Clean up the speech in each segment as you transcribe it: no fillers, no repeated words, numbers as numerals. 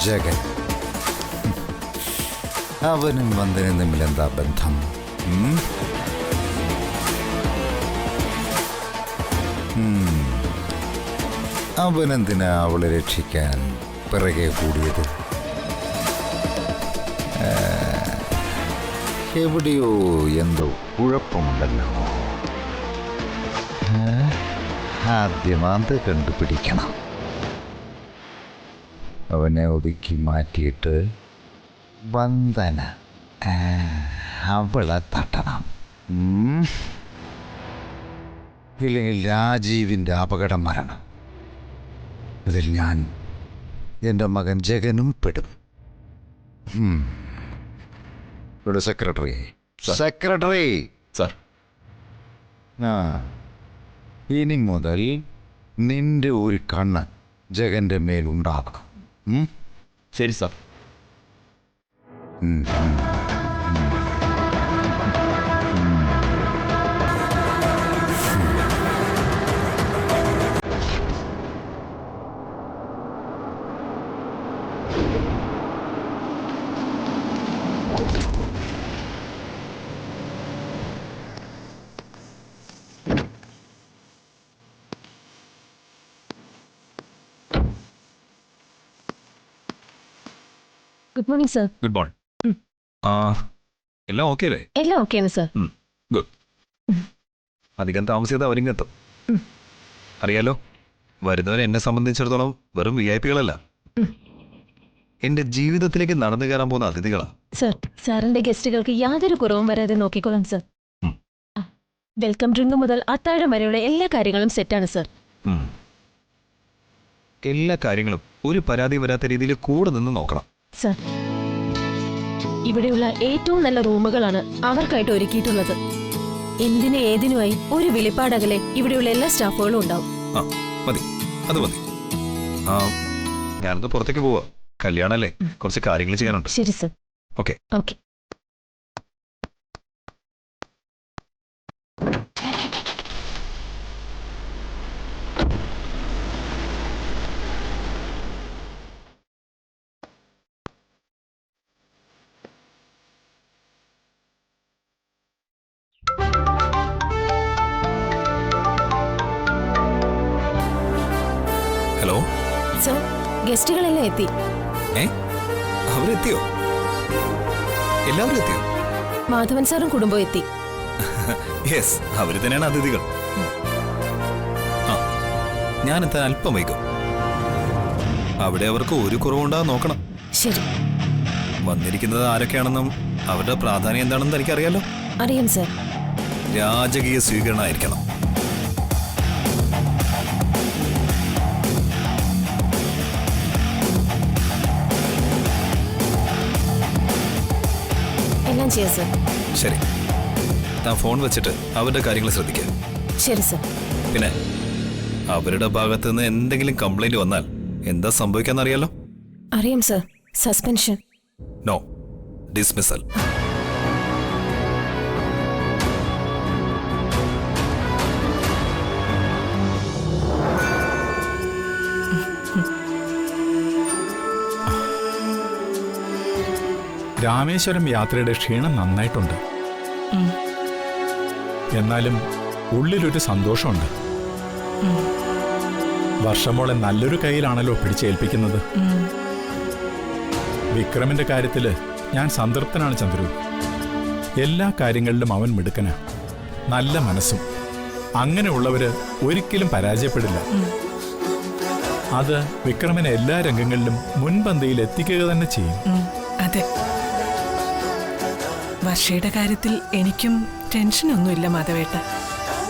ജഗൻ. അവനും വന്ദനയും തമ്മിൽ എന്താ ബന്ധം? അവനെന്തിനാ അവളെ രക്ഷിക്കാൻ പിറകെ കൂടിയത്? എവിടെയോ എന്തോ കുഴപ്പമുണ്ടല്ലോ. ആദ്യം അത് കണ്ടുപിടിക്കണം. അവനെ ഒതുക്കി മാറ്റിയിട്ട് വന്ദന അവളെ തട്ടണം. ഇല്ലെങ്കിൽ രാജീവിൻ്റെ അപകടം മരണം. ഇതിൽ ഞാൻ എൻ്റെ മകൻ ജഗനും പെടും. ഇവിടെ സെക്രട്ടറി സാർ, ഇനി മുതൽ നിന്റെ ഒരു കണ്ണ് ജഗന്റെ മേലുണ്ടാകണം. ശരി sir. Good morning sir. Good morning. എല്ലാം ഓക്കെ അല്ലേ? എല്ലാം ഓക്കെയാണ് സർ. ഗുഡ്. അധികം താമസിയാതെ അവരിങ്ങെത്തും. അറിയാലോ, വരുന്നവരെ എന്നെ സംബന്ധിച്ചിടത്തോളം വെറും VIP-കളല്ല, എന്റെ ജീവിതത്തിലേക്ക് നടന്നു കയറാൻ പോകുന്ന അതിഥികളാ. സർ, സാറിന്റെ ഗസ്റ്റുകൾക്ക് യാതൊരു കുറവും വരാതെ നോക്കിക്കോളാം സർ. വെൽക്കം ഡ്രിങ്ക് മുതൽ അത്താഴം വരെയുള്ള എല്ലാ കാര്യങ്ങളും സെറ്റാണ് സർ. എല്ലാ കാര്യങ്ങളും ഒരു പരാതി വരാത്ത രീതിയിൽ കൂടെ നിന്ന് നോക്കണം സർ. ഇവിടെയുള്ള ഏറ്റവും നല്ല റൂമുകളാണ് അവർക്കായിട്ട് ഒരുക്കിയിട്ടുള്ളത്. എന്തിനും ഏതിനുമായി ഒരു വിളിപ്പാടകലെ ഇവിടെയുള്ള എല്ലാ സ്റ്റാഫുകളും ഉണ്ടാവും. മതി, അത് മതി. ഞാനൊന്ന് പുറത്തേക്ക് പോവാ. കല്യാണല്ലേ, കുറച്ച് കാര്യങ്ങൾ ചെയ്യാനുണ്ട്. ശരി sir. Okay. Okay. Hello sir, ഗസ്റ്റുകളെല്ലാം എത്തി. അവരെത്തിയോ? എല്ലാവരും എത്തിയോ? മാധവൻ സാറും കുടുംബം എത്തി. യെസ്, അവര് തന്നെയാണ് അതിഥികൾ. ഞാനെത്താൻ അല്പം വൈകും. അവിടെ അവർക്ക് ഒരു കുറവുണ്ടാകാൻ നോക്കണം. ശരി. വന്നിരിക്കുന്നത് ആരൊക്കെയാണെന്നും അവരുടെ പ്രാധാന്യം എന്താണെന്നും എനിക്കറിയാലോ. അറിയാം സർ. രാജകീയ സ്വീകരണമായിരിക്കണം. എല്ലാം ചെയ്യാം സർ. ശരി, താൻ ഫോൺ വെച്ചിട്ട് അവരുടെ കാര്യങ്ങൾ ശ്രദ്ധിക്കുക. ശരി സർ. പിന്നെ അവരുടെ ഭാഗത്ത് നിന്ന് എന്തെങ്കിലും കംപ്ലൈന്റ് വന്നാൽ എന്താ സംഭവിക്കാന്നറിയാലോ? അറിയാം sir. Suspension. No, dismissal. Rameswaram യാത്രയുടെ ക്ഷീണം നന്നായിട്ടുണ്ട്. എന്നാലും ഉള്ളിലൊരു സന്തോഷമുണ്ട്. വർഷമോളെ നല്ലൊരു കയ്യിലാണല്ലോ പിടിച്ചേൽപ്പിക്കുന്നത്. വിക്രമിന്റെ കാര്യത്തില് ഞാൻ സംതൃപ്തനാണ് ചന്ദ്രു. എല്ലാ കാര്യങ്ങളിലും അവൻ മിടുക്കനാ, നല്ല മനസ്സും. അങ്ങനെയുള്ളവര് ഒരിക്കലും പരാജയപ്പെടില്ല. അത് വിക്രമിനെ എല്ലാ രംഗങ്ങളിലും മുൻപന്തിയിൽ എത്തിക്കുക തന്നെ ചെയ്യും. അതെ, വർഷയുടെ കാര്യത്തിൽ എനിക്കും ടെൻഷനൊന്നുമില്ല മാധവേട്ട.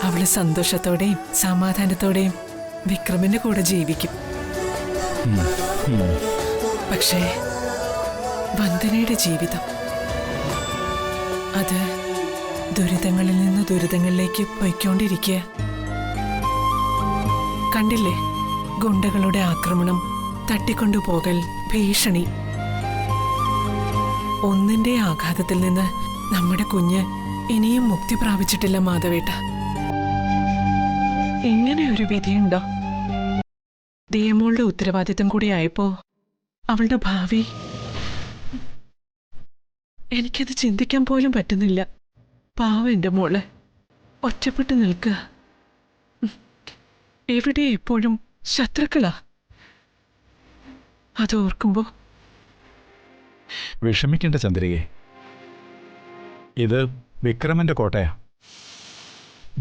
അവള് സന്തോഷത്തോടെയും സമാധാനത്തോടെയും വിക്രമിന്റെ കൂടെ ജീവിക്കും. പക്ഷേ വന്ദനയുടെ ജീവിതം, അത് ദുരിതങ്ങളിൽ നിന്ന് ദുരിതങ്ങളിലേക്ക് പോയിക്കൊണ്ടിരിക്കുക. കണ്ടില്ലേ, ഗുണ്ടകളുടെ ആക്രമണം, തട്ടിക്കൊണ്ടുപോകൽ, ഭീഷണി. ഒന്നിന്റെ ആഘാതത്തിൽ നിന്ന് നമ്മുടെ കുഞ്ഞ് ഇനിയും മുക്തി പ്രാപിച്ചിട്ടില്ല മാധവേട്ട. ഇങ്ങനെ ഒരു വിധിയുണ്ടോ? ദിയമോളുടെ ഉത്തരവാദിത്തം കൂടി ആയപ്പോ അവളുടെ ഭാവി എനിക്കത് ചിന്തിക്കാൻ പോലും പറ്റുന്നില്ല. പാവം എൻ്റെ മോള് ഒറ്റപ്പെട്ട് നിൽക്കുക. എവിടെ എപ്പോഴും ശത്രുക്കളാ. അതോർക്കുമ്പോ വിഷമിക്കേണ്ട ചന്ദ്രികയെ. ഇത് വിക്രമന്റെ കോട്ടയാ.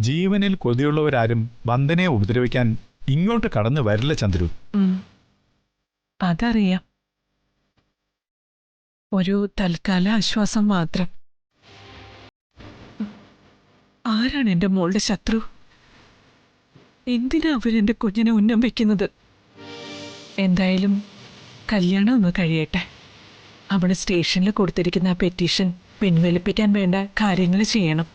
ജീവനിൽ കൊതിയുള്ളവരാരും വന്ദനയെ ഉപദ്രവിക്കാൻ ഇങ്ങോട്ട് കടന്നു വരില്ല ചന്ദ്രു. അതറിയാം. ഒരു തൽക്കാല ആശ്വാസം മാത്രം. ആരാണ് എൻ്റെ മോളുടെ ശത്രു? എന്തിനാ അവരെൻ്റെ കുഞ്ഞിനെ ഉന്നം വെക്കുന്നത്? എന്തായാലും കല്യാണം ഒന്ന് കഴിയട്ടെ. അവിടെ സ്റ്റേഷനിൽ കൊടുത്തിരിക്കുന്ന ആ പെറ്റീഷൻ പിൻവലിപ്പിക്കാൻ വേണ്ട കാര്യങ്ങൾ ചെയ്യണം.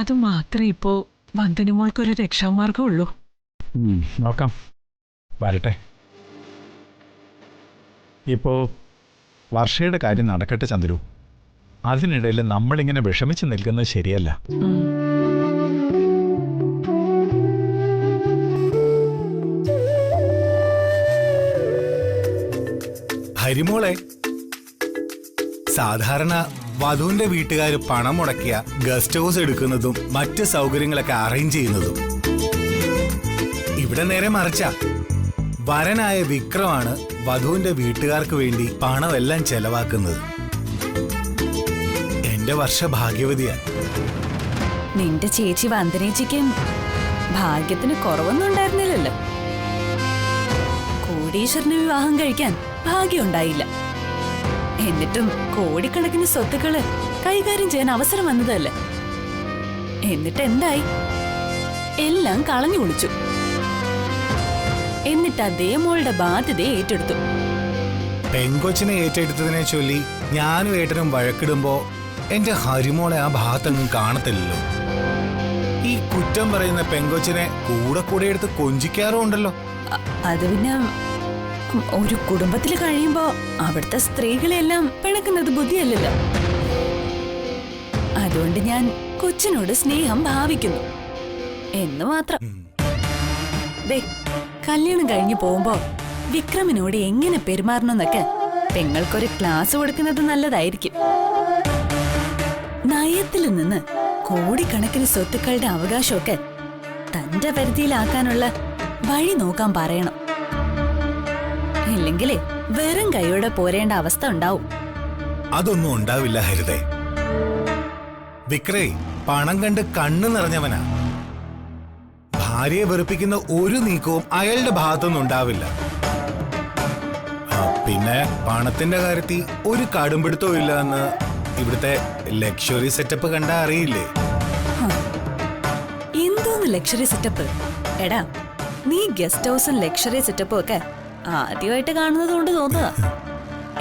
അത് മാത്രമേ ഇപ്പോൾ വന്ദനമോൾക്കൊരു രക്ഷാമാർഗമുള്ളൂ. നോക്കാം, വരട്ടെ. ഇപ്പോ വർഷയുടെ കാര്യം നടക്കട്ടെ ചന്ദ്രു. അതിനിടയിൽ നമ്മളിങ്ങനെ വിഷമിച്ച് നിൽക്കുന്നത് ശരിയല്ല. ഹരിമോളെ, സാധാരണ വധുവിന്റെ വീട്ടുകാർ പണം മുടക്കിയ ഗസ്റ്റ് ഹൗസ് എടുക്കുന്നതും മറ്റ് സൗകര്യങ്ങളൊക്കെ അറേഞ്ച് ചെയ്യുന്നതും ഇവിടെ നേരെ മറിച്ചാ. വരനായ വിക്രമാണ് വധുവിന്റെ വീട്ടുകാർക്ക് വേണ്ടി പണമെല്ലാം ചെലവാക്കുന്നത്. എന്റെ വർഷ ഭാഗ്യവതിയാണ്. നിന്റെ ചേച്ചി വന്ദനേച്ചിക്കും ഭാഗ്യത്തിന് കുറവൊന്നും ഉണ്ടായിരുന്നില്ലല്ലോ. കോടീശ്വരന് വിവാഹം കഴിക്കാൻ ഭാഗ്യം ഉണ്ടായില്ല. എന്നിട്ടും കോടിക്കണക്കിന് സ്വത്തുക്കള് കൈകാര്യം ചെയ്യാൻ അവസരം വന്നതല്ലേ. എന്നിട്ട് എന്തായി? എല്ലാം കളഞ്ഞു കുളിച്ചു. എന്നിട്ട് അതേ മോളുടെ ബാധ്യതയെ ഏറ്റെടുത്തു. പെങ്കൊച്ചിനെ ഏറ്റെടുത്തതിനെ ചൊല്ലി ഞാനും ഏട്ടനും വഴക്കിടുമ്പോ എന്റെ ഹരിമോളെ ആ ഭാഗത്തൊന്നും കാണത്തില്ലല്ലോ. ഈ കുറ്റം പറയുന്ന പെങ്കൊച്ചിനെ കൂടെ കൂടെ എടുത്ത് കൊഞ്ചിക്കാറുണ്ടല്ലോ. അത് പിന്നെ ഒരു കുടുംബത്തിൽ കഴിയുമ്പോ അവിടുത്തെ സ്ത്രീകളെല്ലാം പിണക്കുന്നത് ബുദ്ധിയല്ലല്ലോ. അതുകൊണ്ട് ഞാൻ കൊച്ചിനോട് സ്നേഹം ഭാവിക്കുന്നു എന്ന് മാത്രം. ദേ, കല്യാണം കഴിഞ്ഞു പോകുമ്പോ വിക്രമിനോട് എങ്ങനെ പെരുമാറണമെന്നൊക്കെ പെങ്ങൾക്കൊരു ക്ലാസ് കൊടുക്കുന്നത് നല്ലതായിരിക്കും. നയത്തിൽ നിന്ന് കോടിക്കണക്കിന് സ്വത്തുക്കളുടെ അവകാശമൊക്കെ തന്റെ പരിധിയിലാക്കാനുള്ള വഴി നോക്കാൻ പറയണം. ഇല്ലെങ്കിലേ വെറും കൈയോടെ പോരേണ്ട അവസ്ഥ ഉണ്ടാവും. അതൊന്നും ഉണ്ടാവില്ല ഹരിതേ. വിക്രേ പണം കണ്ട് കണ്ണു നിറഞ്ഞവനാ. ഭാര്യയെ വെറുപ്പിക്കുന്ന ഒരു നീക്കവും അയാളുടെ ഭാഗത്തൊന്നും ഉണ്ടാവില്ല. പിന്നെ പണത്തിന്റെ കാര്യത്തിൽ ഒരു കടുംപിടുത്തവും ഇല്ല എന്ന് ഇവിടുത്തെ ലക്ഷറി സെറ്റപ്പ് കണ്ടാ അറിയില്ലേ? എന്തോന്ന് ലക്ഷറി സെറ്റപ്പ്? എടാ, നീ ഗസ്റ്റ് ഹൗസും ലക്ഷറി സെറ്റപ്പും ഒക്കെ ആദ്യമായിട്ട് കാണുന്നത് കൊണ്ട് തോന്നുക.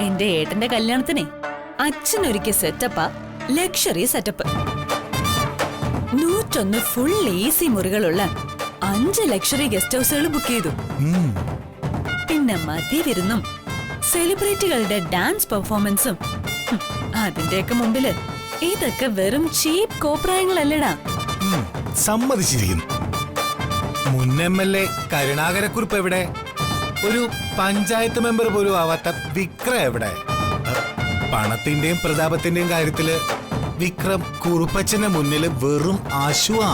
എന്റെ ഏട്ടന്റെ കല്യാണത്തിനെ അച്ഛനൊരുക്കിയ സെറ്റപ്പാ ലക്ഷറി സെറ്റപ്പ്. 101 ഫുൾ AC മുറികളുള്ള 5 ലക്ഷറി ഗസ്റ്റ് ഹൗസുകൾ ബുക്ക് ചെയ്തു. പിന്നെ മദ്യവിരുന്നും സെലിബ്രിറ്റികളുടെ ഡാൻസ് പെർഫോമൻസും. അതിന്റെയൊക്കെ മുമ്പില് ഇതൊക്കെ വെറും ചീപ്പ് കോപ്രായങ്ങളല്ലടാ. സമ്മതിച്ചിരിക്കുന്നു. മുൻ MLA കരുണാകരക്കുറിപ്പ് എവിടെ? ഒരു പഞ്ചായത്ത് മെമ്പർ പോലും ആവാത്ത വിക്രം എവിടെ? പണത്തിന്റെയും പ്രതാപത്തിന്റെയും കാര്യത്തില് വിക്രം കുറുപ്പച്ചന്റെ മുന്നിൽ വെറും ആശുവാ.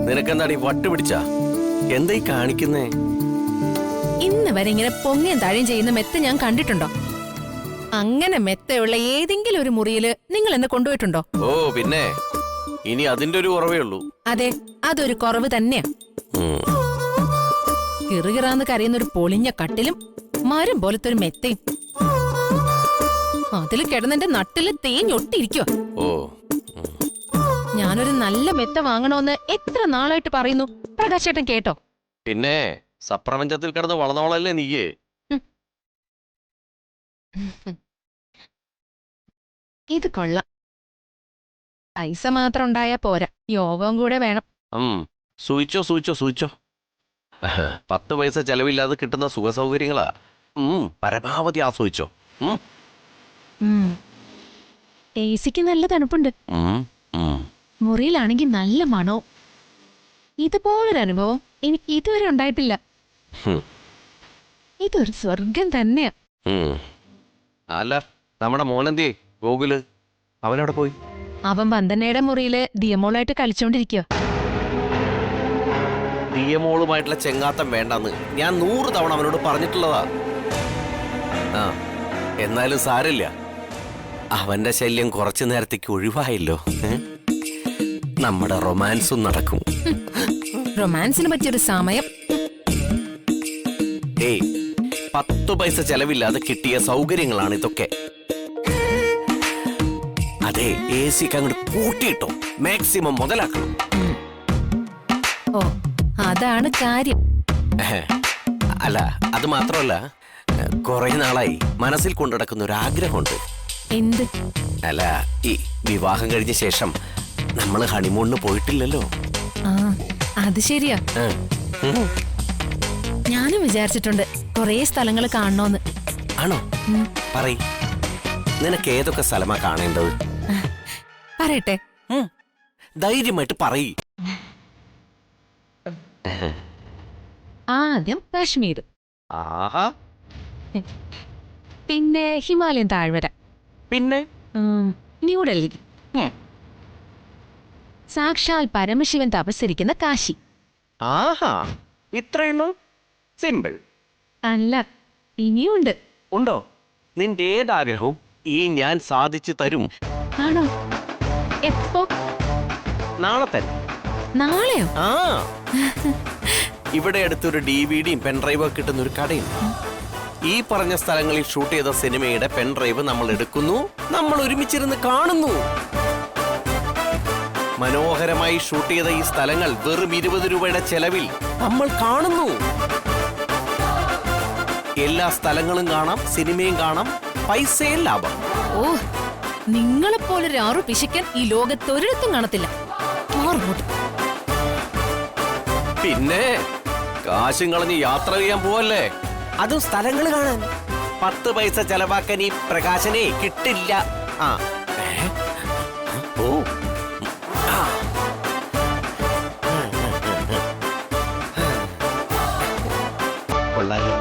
നിനക്കെന്താടി വട്ടുപിടിച്ച? എന്താ ഈ കാണിക്കുന്നേ? ഇന്ന് വരെ ഇങ്ങനെ പൊങ്ങയും താഴെയും ചെയ്യുന്ന മെത്ത ഞാൻ കണ്ടിട്ടുണ്ടോ? അങ്ങനെ മെത്തയുള്ള ഏതെങ്കിലും ഒരു മുറിയില് നിങ്ങൾ എന്നെ കൊണ്ടുപോയിട്ടുണ്ടോ? ഓ പിന്നെ, ഇനി അതിന്റെ ഒരു കുറവേ ഉള്ളൂ. അതെ, അതൊരു കുറവ് തന്നെയാ. കിറുകിറാന്ന് കരയുന്ന ഒരു പൊളിഞ്ഞ കട്ടിലും മരം പോലത്തെ ഒരു മെത്തയും. അതിൽ കിടന്നെന്റെ നട്ടില് തേഞ്ഞൊട്ടിരിക്കുക. ഓ, ഞാനൊരു നല്ല മെത്ത വാങ്ങണോന്ന് എത്ര നാളായിട്ട് പറയുന്നു. പ്രകാശേട്ടൻ കേട്ടോ? പിന്നെ സപ്രപഞ്ചത്തിൽ കിടന്ന് വളർന്നവളല്ലേ നീയേ. ഇത് കൊള്ളാം. പൈസ മാത്രം ഉണ്ടായാ പോരാ, യോഗവും കൂടെ വേണം. സൂചിച്ചോ 10 പൈസ ചെലവില്ലാതെ കിട്ടുന്ന സുഖസൗകര്യങ്ങളാ. പരമാവധി ആസ്വദിച്ചോ. എസിക്ക് നല്ല തണുപ്പുണ്ട്. മുറിയിലാണെങ്കിൽ നല്ല മണവും. ഇതുപോലൊരു അനുഭവം എനിക്ക് ഇതുവരെ ഉണ്ടായിട്ടില്ല. ഇതൊരു സ്വർഗം തന്നെയാ. അല്ല, നമ്മുടെ മോനെന്തിയേ ഗോകുല്? അവനവിടെ പോയി? അവൻ വന്ദനയുടെ മുറിയില് ദിയമോളായിട്ട് കളിച്ചോണ്ടിരിക്കുക. ദിയമോളുമായിട്ടുള്ള ചെങ്ങാത്തം വേണ്ടെന്ന് ഞാൻ 100 തവണ അവനോട് പറഞ്ഞിട്ടുള്ളതാ. എന്നാലും സാരില്ല, അവന്റെ ശല്യം കുറച്ചു നേരത്തേക്ക് ഒഴിവായല്ലോ. നമ്മുടെ റൊമാൻസും നടക്കും. റൊമാൻസിന് പറ്റിയൊരു സമയം. 10 പൈസ ചെലവില്ലാതെ കിട്ടിയ സൗകര്യങ്ങളാണ് ഇതൊക്കെ. അതെ, AC അങ്ങോട്ട് കൂട്ടിയിട്ടോ, മാക്സിമം മുതലാക്കണം. ഓ, അതാണ് കാര്യം. അല്ല, അത് മാത്രമല്ല, കുറെ നാളായി മനസ്സിൽ കൊണ്ടുനടക്കുന്ന ഒരു ആഗ്രഹമുണ്ട്. എന്ത്? അല്ല, ഈ വിവാഹം കഴിഞ്ഞ ശേഷം നമ്മൾ ഹണിമൂണിന് പോയിട്ടില്ലല്ലോ. ആ, അത് ശരിയാ. ഞാനും വിചാരിച്ചിട്ടുണ്ട് കൊറേ സ്ഥലങ്ങൾ കാണണോന്ന്. ആണോ? പറയ്, നിനക്ക് ഏതൊക്കെ സ്ഥലമാ കാണേണ്ടത്? പറയട്ടെ? ധൈര്യമായിട്ട് പറയ്. ആദ്യം കാശ്മീർ, ആഹാ, പിന്നെ ഹിമാലയൻ താഴ്വര, പിന്നെ ന്യൂഡൽഹി, സാക്ഷാൽ പരമശിവൻ തപസ്സിരിക്കുന്ന കാശി. ആഹാ, ഇത്രയുള്ളൂ? സിമ്പിൾ അല്ല, ഇനിയുണ്ട്. ഉണ്ടോ? നിന്റെ ഏതാഗ്രഹവും ഞാൻ സാധിച്ചു തരും. ആണോ? എപ്പോ? നാളെ തന്നെ. നാളെയോ? ആ, ഇവിടെ അടുത്തൊരു DVD പെൻഡ്രൈവ് കിട്ടുന്ന ഒരു കടയുണ്ട്. ഈ പറഞ്ഞ സ്ഥലങ്ങളിൽ ഷൂട്ട് ചെയ്ത സിനിമയുടെ പെൻഡ്രൈവ് നമ്മൾ എടുക്കുന്നു, നമ്മൾ ഒരുമിച്ചിരുന്ന് കാണുന്നു. മനോഹരമായി ഷൂട്ട് ചെയ്ത ഈ സ്ഥലങ്ങൾ വെറും 20 രൂപയുടെ ചെലവിൽ നമ്മൾ കാണുന്നു. എല്ലാ സ്ഥലങ്ങളും കാണാം, സിനിമയും കാണാം, പൈസയും ലാഭം. ഓ, നിങ്ങളെപ്പോലൊരു ആറു പിശിക്കാൻ ഈ ലോകത്തൊരിടത്തും കാണത്തില്ല. മാറുമോട്ട്. പിന്നെ കാശും കളഞ്ഞ് യാത്ര ചെയ്യാൻ പോവല്ലേ, അതും സ്ഥലങ്ങൾ കാണാൻ. 10 പൈസ ചെലവാക്കാൻ ഈ പ്രകാശനെ കിട്ടില്ല. ഓ, കൊള്ളാലോ.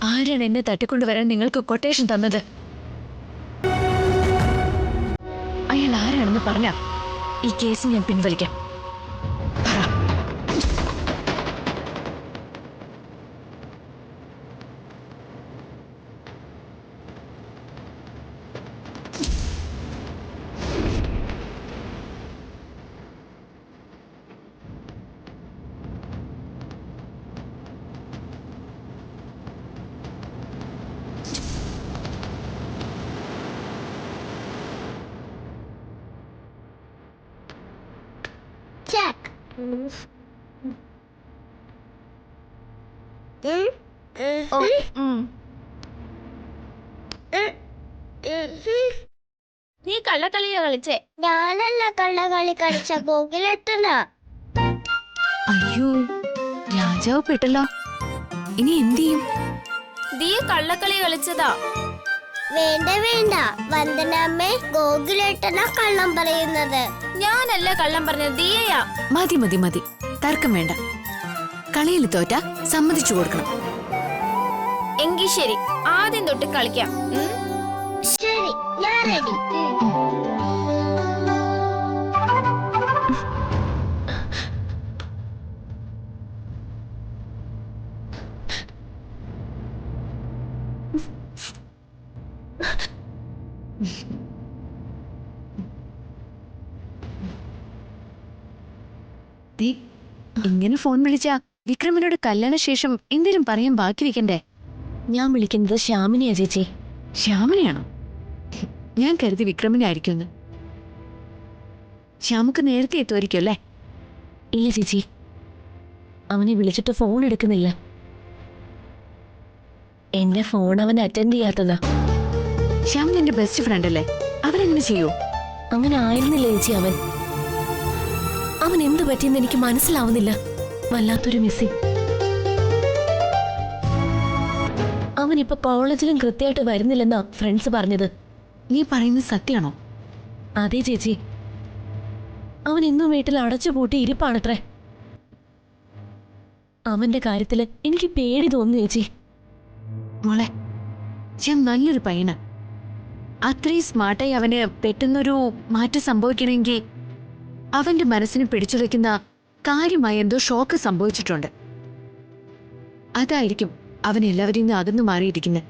ആരാണ് എന്നെ തട്ടിക്കൊണ്ടുവരാൻ നിങ്ങൾക്ക് കൊട്ടേഷൻ തന്നത്? അയാൾ ആരാണെന്ന് പറഞ്ഞ ഈ കേസ് ഞാൻ പിൻവലിക്കാം. നീ കള്ളക്കളിയാ കളിച്ചേ? ഞാനല്ല കള്ളക്കളി കളിച്ച, ഗോകുലേട്ടനാ. അയ്യോ, രാജാവ് പെട്ടല്ലോ. ഇനി എന്ത് ചെയ്യും? നീ കള്ളക്കളി കളിച്ചതാ. വേണ്ട, വന്ദനാമ്മേ, ഗോകുലേട്ടനാ കള്ളം പറയുന്നത്. ഞാനല്ല കള്ളം പറഞ്ഞത്, ദിയയാ. മതി, തർക്കം വേണ്ട. കളിയിൽ തോറ്റ സമ്മതിച്ചു കൊടുക്കണം. എങ്കിൽ ശരി, ആദ്യം തൊട്ട് കളിക്കാം. ശരി, ഞാൻ റെഡി. ഇങ്ങനെ ഫോൺ വിളിച്ചാ വിക്രമിനോട് കല്യാണശേഷം എന്തെങ്കിലും പറയാൻ ബാക്കി വെക്കണ്ടേ? ഞാൻ വിളിക്കുന്നത് ശ്യാമിനെയാ ചേച്ചി. ശ്യാമിനെയാണോ? ഞാൻ കരുതി വിക്രമിനെ ആയിരിക്കുമെന്ന്. ശ്യാമുക്ക് നേരത്തെ എത്തുമായിരിക്കും അല്ലേ? ഇല്ല ചേച്ചി, അവനെ വിളിച്ചിട്ട് ഫോൺ എടുക്കുന്നില്ല. എന്റെ ഫോൺ അവൻ അറ്റൻഡ് ചെയ്യാത്തതാ. ശ്യാം നിന്റെ ബെസ്റ്റ് ഫ്രണ്ട് അല്ലേ, അവരെങ്ങനെ ചെയ്യൂ? അങ്ങനെ ആയിരുന്നില്ല ചേച്ചി. അവൻ എന്ത് പറ്റിയെന്ന് എനിക്ക് മനസ്സിലാവുന്നില്ല. വല്ലാത്തൊരു മിസ്സിങ്. അവനിപ്പോ കോളേജിലും കൃത്യമായിട്ട് വരുന്നില്ലെന്നാ ഫ്രണ്ട്സ് പറഞ്ഞത്. നീ പറയുന്നത് സത്യമാണോ? അതെ ചേച്ചി, അവൻ ഇന്നും വീട്ടിൽ അടച്ചുപൂട്ടി ഇരിപ്പാണത്രേ. അവന്റെ കാര്യത്തില് എനിക്ക് പേടി തോന്നുന്നു ചേച്ചി. മോളെ, ശ്യാം നല്ലൊരു പയ്യന്. അത്രയും സ്മാർട്ടായി അവന് പെട്ടെന്നൊരു മാറ്റം സംഭവിക്കണമെങ്കിൽ അവന്റെ മനസ്സിന് പിടിച്ചുലയ്ക്കുന്ന കാര്യമായ എന്തോ ഷോക്ക് സംഭവിച്ചിട്ടുണ്ട്. അതായിരിക്കും അവൻ എല്ലാവരെയും നിന്ന് അകന്നു മാറിയിരിക്കുന്നത്.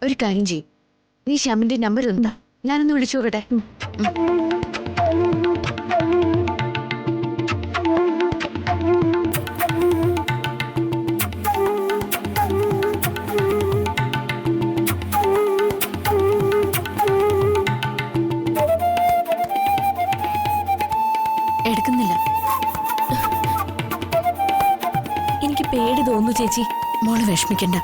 ഒരു കാര്യം ചെയ്യും, നീ ശ്യാമിന്റെ നമ്പർ എന്താ, ഞാനൊന്ന് വിളിച്ചു നോക്കട്ടെ. എടുക്കുന്നില്ല. എനിക്ക് പേടി തോന്നുന്നു ചേച്ചി. മോള് വിഷമിക്കണ്ട.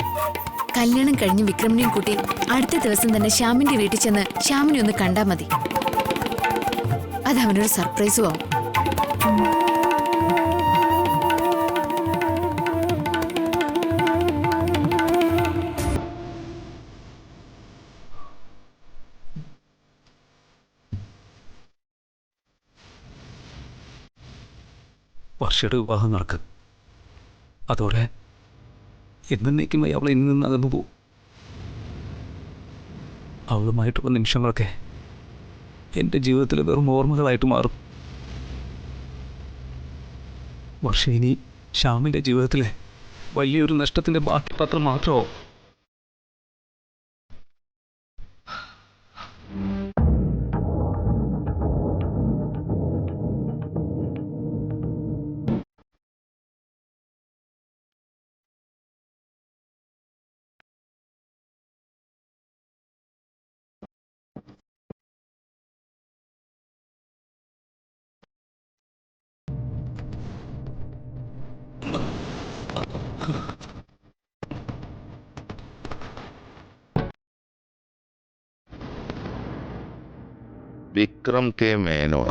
കല്യാണം കഴിഞ്ഞ് വിക്രമിനെയും കൂട്ടി അടുത്ത ദിവസം തന്നെ ശ്യാമിന്റെ വീട്ടിൽ ചെന്ന് ശ്യാമിനെ ഒന്ന് കണ്ടാ മതി. അത് അവനൊരു സർപ്രൈസും ആവും. വർഷയുടെ വിവാഹം നടക്കും. അതോടെ എന്നേക്കുമായി അവളെ ഇന്ന് നിന്ന് അകന്നു പോകും. അവളുമായിട്ടുള്ള നിമിഷങ്ങളൊക്കെ എൻ്റെ ജീവിതത്തിൽ വെറും ഓർമ്മകളായിട്ട് മാറും. വർഷ ഇനി ശ്യാമിൻ്റെ ജീവിതത്തിലെ വലിയൊരു നഷ്ടത്തിൻ്റെ ബാക്കി പത്രം മാത്രമോ? വിക്രം കെ മേനോൻ.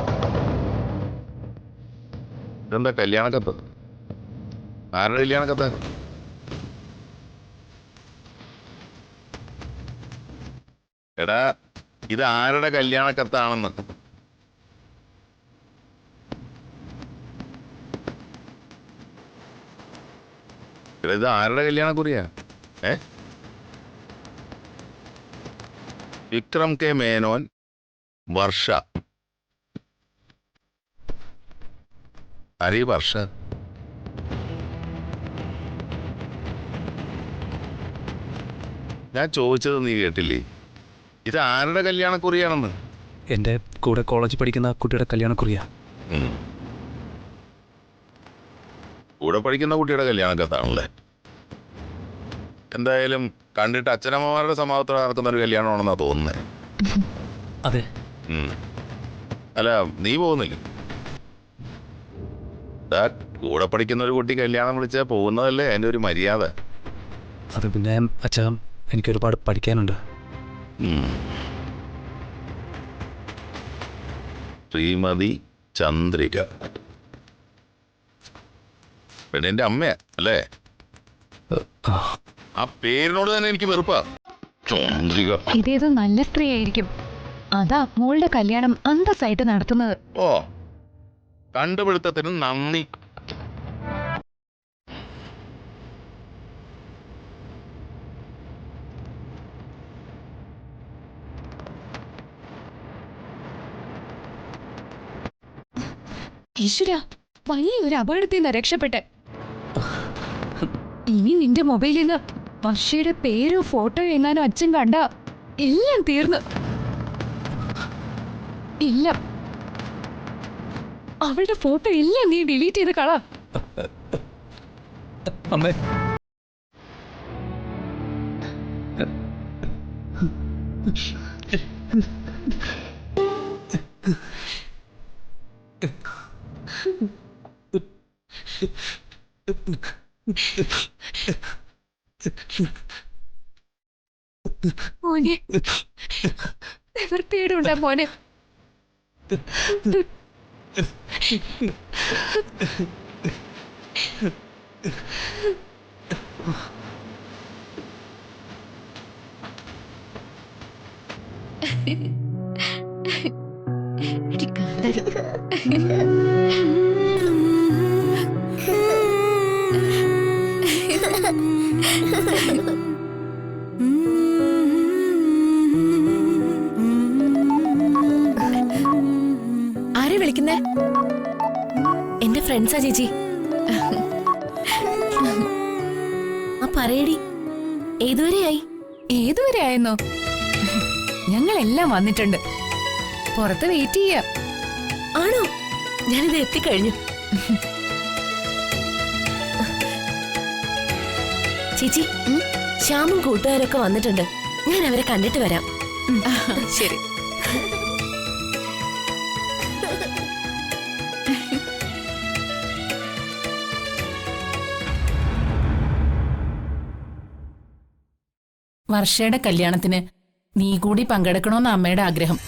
ഇതെന്താ കല്യാണക്കത്ത്? ആരുടെ കല്യാണക്കത്ത്? എടാ, ഇത് ആരുടെ കല്യാണക്കത്താണെന്ന്? ഇത് ആരുടെ കല്യാണക്കുറിയാ? വിക്രം കെ മേനോൻ, വർഷ. ആരീ വർഷ? ഞാൻ ചോദിച്ചത് നീ കേട്ടില്ലേ? ഇത് ആരുടെ കല്യാണക്കുറിയാണെന്ന്? എൻ്റെ കൂടെ കോളേജിൽ പഠിക്കുന്ന കുട്ടിയുടെ കല്യാണക്കുറിയാ. കൂടെ പഠിക്കുന്ന കുട്ടിയുടെ കല്യാണക്കത്താണല്ലേ? എന്തായാലും കണ്ടിട്ട് അച്ഛനമ്മമാരുടെ സമാധാനത്തോടെ നടക്കുന്ന ഒരു കല്യാണമാണെന്നാ തോന്നുന്നത്. അതെ. അല്ല, നീ പോകുന്നില്ല? കൂടെ പഠിക്കുന്ന ഒരു കുട്ടി കല്യാണം വിളിച്ചാൽ പോകുന്നതല്ലേ അതിൻ്റെ ഒരു മര്യാദ. അത് പിന്നെ അച്ഛാ, എനിക്കൊരുപാട് പഠിക്കാനുണ്ട്. ശ്രീമതി ചന്ദ്രിക പെണ്ണിന്റെ അമ്മയാ അല്ലേ? ആ പേരിനോട് തന്നെ എനിക്ക് വെറുപ്പാ. ചന്ദ്രിക. ഇതേതോ നല്ല സ്ത്രീ ആയിരിക്കും. അതാ മോളുടെ കല്യാണം അന്തസ്സായിട്ട് നടത്തുന്നത്. ഓ, കണ്ടുപിടുത്തത്തിന് നന്ദി. ഈശ്വര, വലിയൊരു അപകടത്തിൽ നിന്ന് രക്ഷപ്പെട്ടെ. ഇനി നിന്റെ മൊബൈലിൽ നിന്ന് വർഷയുടെ പേരോ ഫോട്ടോയോ എങ്ങാനും അച്ഛൻ കണ്ട എല്ലാം തീർന്നു. ഇല്ല, അവളുടെ ഫോട്ടോ എല്ലാം നീ ഡിലീറ്റ് ചെയ്ത് കളാ. അമ്മേ, മോനെ നിവർത്തിയിടുണ്ടാ മോനെ. ആരെ വിളിക്കുന്നേ? എന്റെ ഫ്രണ്ട്സാ ചേച്ചി. ആ പറയടി, ഏതുവരെയായി? ഏതുവരെ ആയെന്നോ? ഞങ്ങളെല്ലാം വന്നിട്ടുണ്ട്, പുറത്ത് വെയിറ്റ് ചെയ്യാ. ആണോ? ഞാനിത് എത്തിക്കഴിഞ്ഞു. ചേച്ചി, ശ്യാമും കൂട്ടുകാരൊക്കെ വന്നിട്ടുണ്ട്. ഞാൻ അവരെ കണ്ടിട്ട് വരാം. ശരി. വർഷയുടെ കല്യാണത്തിന് നീ കൂടി പങ്കെടുക്കണമെന്ന് അമ്മയുടെ ആഗ്രഹം.